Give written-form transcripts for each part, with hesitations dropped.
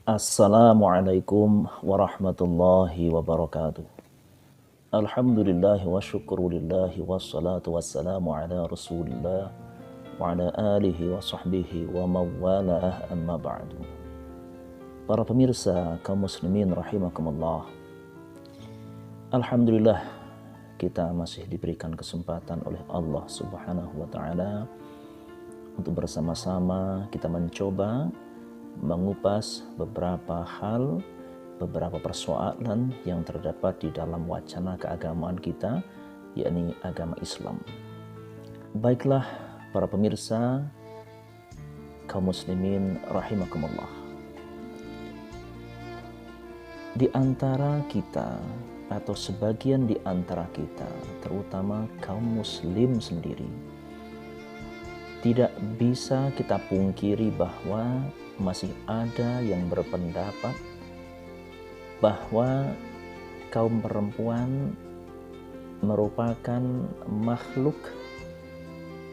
Assalamualaikum warahmatullahi wabarakatuh. Alhamdulillah wa syukurulillahi wassalatu wassalamu ala rasulillah wa ala alihi wa sahbihi wa mawalah amma ba'du. Para pemirsa kaum muslimin rahimakumullah. Alhamdulillah kita masih diberikan kesempatan oleh Allah Subhanahu wa taala untuk bersama-sama kita mencoba mengupas beberapa hal, beberapa persoalan yang terdapat di dalam wacana keagamaan kita, yakni agama Islam. Baiklah para pemirsa kaum muslimin rahimakumullah. Di antara kita atau sebagian di antara kita, terutama kaum muslim sendiri, tidak bisa kita pungkiri bahwa masih ada yang berpendapat bahwa kaum perempuan merupakan makhluk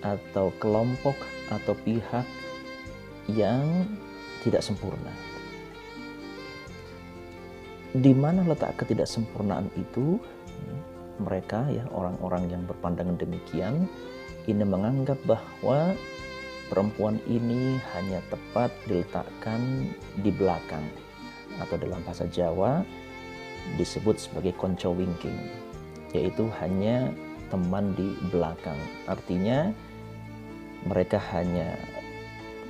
atau kelompok atau pihak yang tidak sempurna. Di mana letak ketidaksempurnaan itu? Mereka orang-orang yang berpandangan demikian ini menganggap bahwa perempuan ini hanya tepat diletakkan di belakang, atau dalam bahasa Jawa disebut sebagai konco wingking, yaitu hanya teman di belakang. Artinya mereka hanya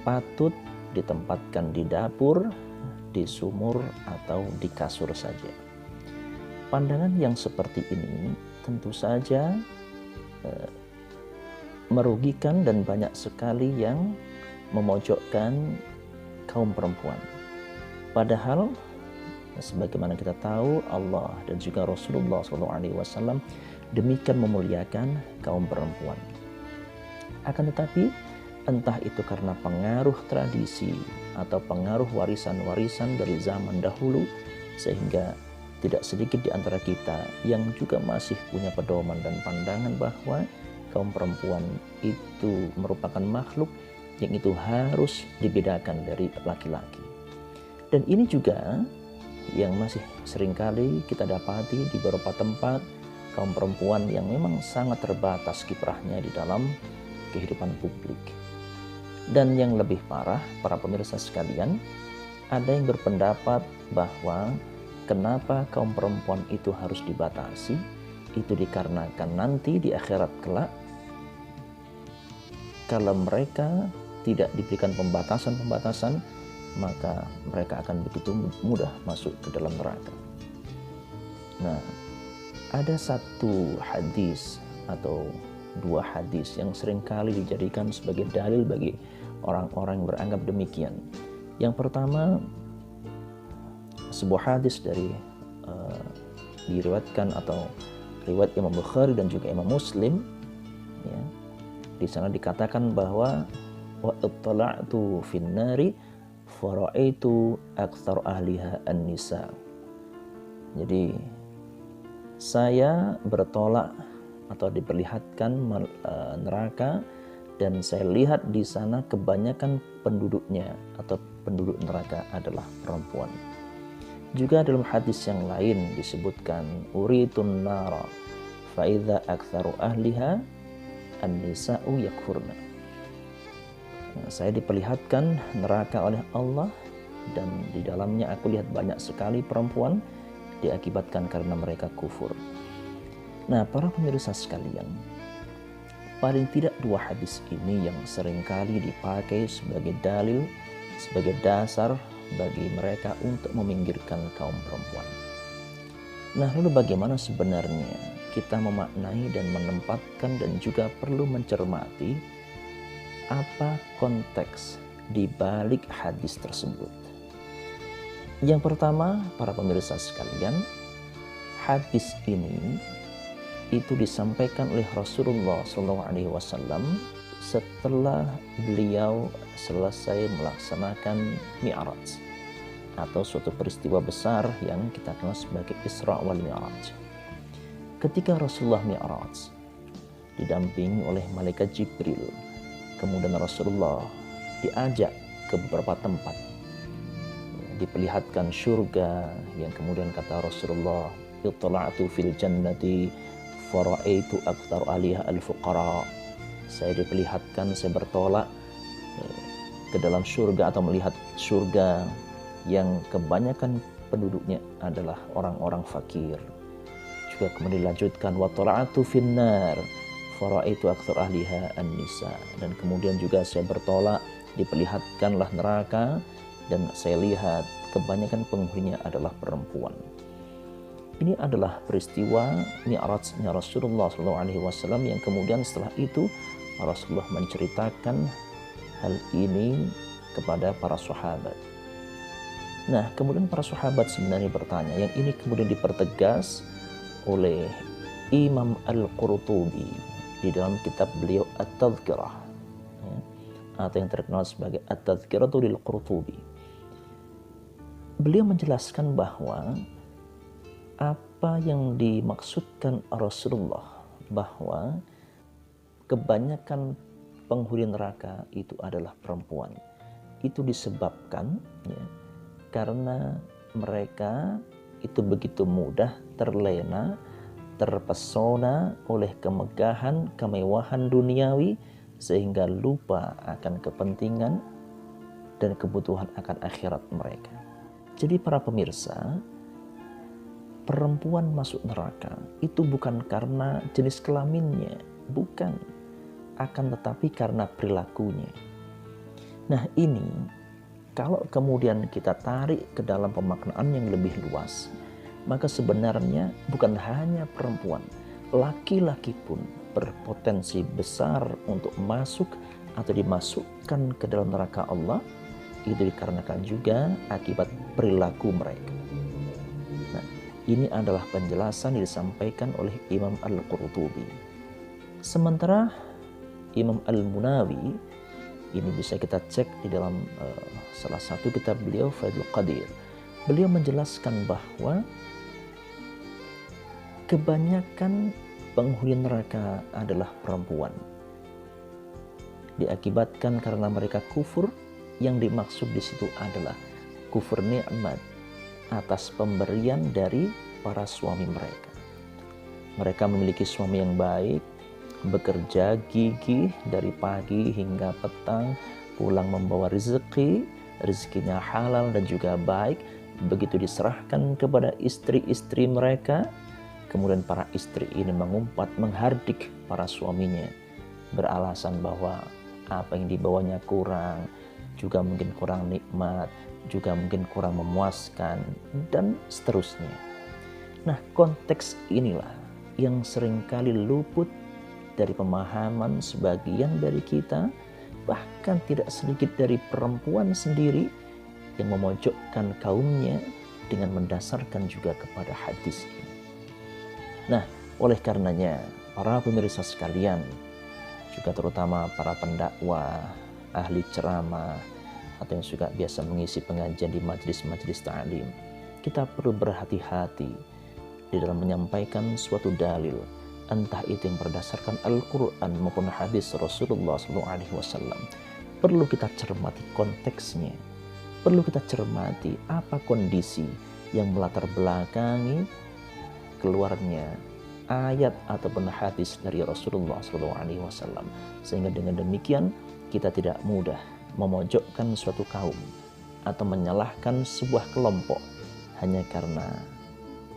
patut ditempatkan di dapur, di sumur, atau di kasur saja. Pandangan yang seperti ini tentu saja merugikan dan banyak sekali yang memojokkan kaum perempuan. Padahal sebagaimana kita tahu, Allah dan juga Rasulullah SAW demikian memuliakan kaum perempuan. Akan tetapi entah itu karena pengaruh tradisi atau pengaruh warisan-warisan dari zaman dahulu, sehingga tidak sedikit di antara kita yang juga masih punya pedoman dan pandangan bahwa kaum perempuan itu merupakan makhluk yang itu harus dibedakan dari laki-laki. Dan ini juga yang masih seringkali kita dapati di beberapa tempat, kaum perempuan yang memang sangat terbatas kiprahnya di dalam kehidupan publik. Dan yang lebih parah, para pemirsa sekalian, ada yang berpendapat bahwa kenapa kaum perempuan itu harus dibatasi, itu dikarenakan nanti di akhirat kelak, kalau mereka tidak diberikan pembatasan-pembatasan, maka mereka akan begitu mudah masuk ke dalam neraka. Nah, ada satu hadis atau dua hadis yang seringkali dijadikan sebagai dalil bagi orang-orang yang beranggap demikian. Yang pertama, sebuah hadis diriwayatkan atau riwayat Imam Bukhari dan juga Imam Muslim, ya. Di sana dikatakan bahwa wa ittala'tu fin nari fara'aitu aktsar ahliha an-nisa. Jadi saya bertolak atau diperlihatkan neraka, dan saya lihat di sana kebanyakan penduduknya atau penduduk neraka adalah perempuan. Juga dalam hadis yang lain disebutkan uritun nara fa idza aktsaru ahliha an-nisa'u yakfurna. Saya diperlihatkan neraka oleh Allah, dan di dalamnya aku lihat banyak sekali perempuan, diakibatkan karena mereka kufur. Nah, para pemirsa sekalian, paling tidak dua hadis ini yang seringkali dipakai sebagai dalil, sebagai dasar bagi mereka untuk meminggirkan kaum perempuan. Nah, lalu bagaimana sebenarnya kita memaknai dan menempatkan dan juga perlu mencermati apa konteks di balik hadis tersebut? Yang pertama, para pemirsa sekalian, hadis ini itu disampaikan oleh Rasulullah SAW setelah beliau selesai melaksanakan Mi'raj, atau suatu peristiwa besar yang kita kenal sebagai Isra wal Mi'raj. Ketika Rasulullah Mi'raj didampingi oleh malaikat Jibril, kemudian Rasulullah diajak ke beberapa tempat diperlihatkan surga, yang kemudian kata Rasulullah, ittala'tu fil jannati fara'aitu aktsar aliha al-fuqara. Saya diperlihatkan, saya bertolak ke dalam surga atau melihat surga yang kebanyakan penduduknya adalah orang-orang fakir. Juga kemudian dilanjutkan wa tala'atu finnar fara'aitu aktsar ahliha an-nisa, dan kemudian juga saya bertolak, diperlihatkanlah neraka dan saya lihat kebanyakan penghuninya adalah perempuan. Ini adalah peristiwa Mi'rajnya Rasulullah SAW, yang kemudian setelah itu Rasulullah menceritakan hal ini kepada para sahabat. Nah, kemudian para sahabat sebenarnya bertanya, yang ini kemudian dipertegas oleh Imam Al-Qurtubi di dalam kitab beliau At-Tadhkirah, ya, atau yang terkenal sebagai At-Tadhkiratu lil Qurtubi. Beliau menjelaskan bahwa apa yang dimaksudkan Rasulullah bahwa kebanyakan penghuni neraka itu adalah perempuan, itu disebabkan ya, karena mereka itu begitu mudah terlena, terpesona oleh kemegahan, kemewahan duniawi, sehingga lupa akan kepentingan dan kebutuhan akan akhirat mereka. Jadi para pemirsa, perempuan masuk neraka itu bukan karena jenis kelaminnya, bukan, akan tetapi karena perilakunya. Nah ini, kalau kemudian kita tarik ke dalam pemaknaan yang lebih luas, maka sebenarnya bukan hanya perempuan, laki-laki pun berpotensi besar untuk masuk atau dimasukkan ke dalam neraka Allah. Itu dikarenakan juga akibat perilaku mereka. Nah, ini adalah penjelasan yang disampaikan oleh Imam Al-Qurtubi. Sementara Imam Al-Munawi, ini bisa kita cek di dalam salah satu kitab beliau, Faidul Qadir. Beliau menjelaskan bahwa kebanyakan penghuni neraka adalah perempuan. Diakibatkan karena mereka kufur, yang dimaksud di situ adalah kufur nikmat atas pemberian dari para suami mereka. Mereka memiliki suami yang baik, bekerja gigih dari pagi hingga petang, pulang membawa rezeki, rezekinya halal dan juga baik. Begitu diserahkan kepada istri-istri mereka, kemudian para istri ini mengumpat, menghardik para suaminya, beralasan bahwa apa yang dibawanya kurang, juga mungkin kurang nikmat, juga mungkin kurang memuaskan, dan seterusnya. Nah, konteks inilah yang seringkali luput dari pemahaman sebagian dari kita, bahkan tidak sedikit dari perempuan sendiri yang memojokkan kaumnya dengan mendasarkan juga kepada hadis ini. Nah, oleh karenanya, para pemirsa sekalian, juga terutama para pendakwah, ahli ceramah, atau yang juga biasa mengisi pengajian di majelis-majelis ta'lim, kita perlu berhati-hati di dalam menyampaikan suatu dalil, entah itu yang berdasarkan Al-Quran maupun hadis Rasulullah SAW. Perlu kita cermati konteksnya, perlu kita cermati apa kondisi yang melatar belakangi keluarnya ayat ataupun hadis dari Rasulullah SAW, sehingga dengan demikian kita tidak mudah memojokkan suatu kaum atau menyalahkan sebuah kelompok hanya karena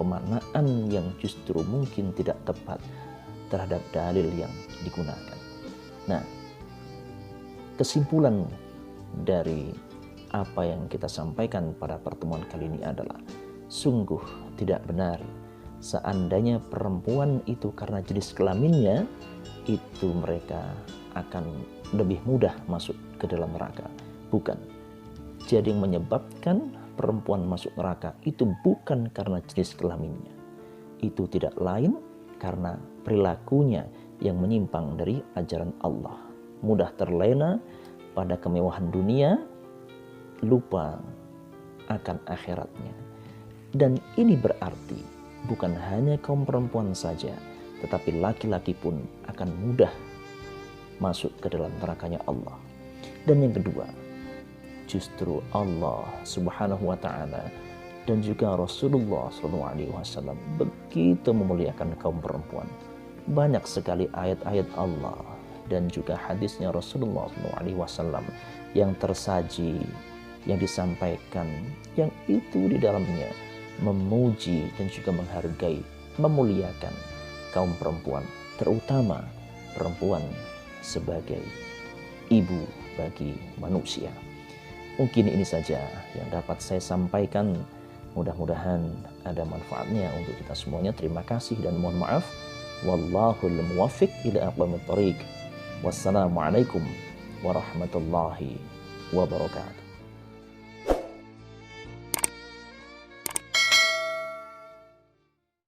pemaknaan yang justru mungkin tidak tepat terhadap dalil yang digunakan. Nah, kesimpulan dari apa yang kita sampaikan pada pertemuan kali ini adalah sungguh tidak benar seandainya perempuan itu karena jenis kelaminnya itu mereka akan lebih mudah masuk ke dalam neraka. Bukan. Jadi yang menyebabkan perempuan masuk neraka itu bukan karena jenis kelaminnya. Itu tidak lain karena perilakunya yang menyimpang dari ajaran Allah. Mudah terlena pada kemewahan dunia, lupa akan akhiratnya. Dan ini berarti bukan hanya kaum perempuan saja, tetapi laki-laki pun akan mudah masuk ke dalam nerakanya Allah. Dan yang kedua, justru Allah Subhanahu wa taala dan juga Rasulullah SAW begitu memuliakan kaum perempuan. Banyak sekali ayat-ayat Allah dan juga hadisnya Rasulullah SAW yang tersaji, yang disampaikan, yang itu di dalamnya memuji dan juga menghargai, memuliakan kaum perempuan, terutama perempuan sebagai ibu bagi manusia. Mungkin ini saja yang dapat saya sampaikan. Mudah-mudahan ada manfaatnya untuk kita semuanya. Terima kasih dan mohon maaf. Wallahul muwaffiq ila aqwamit thoriq. Wassalamualaikum warahmatullahi wabarakatuh.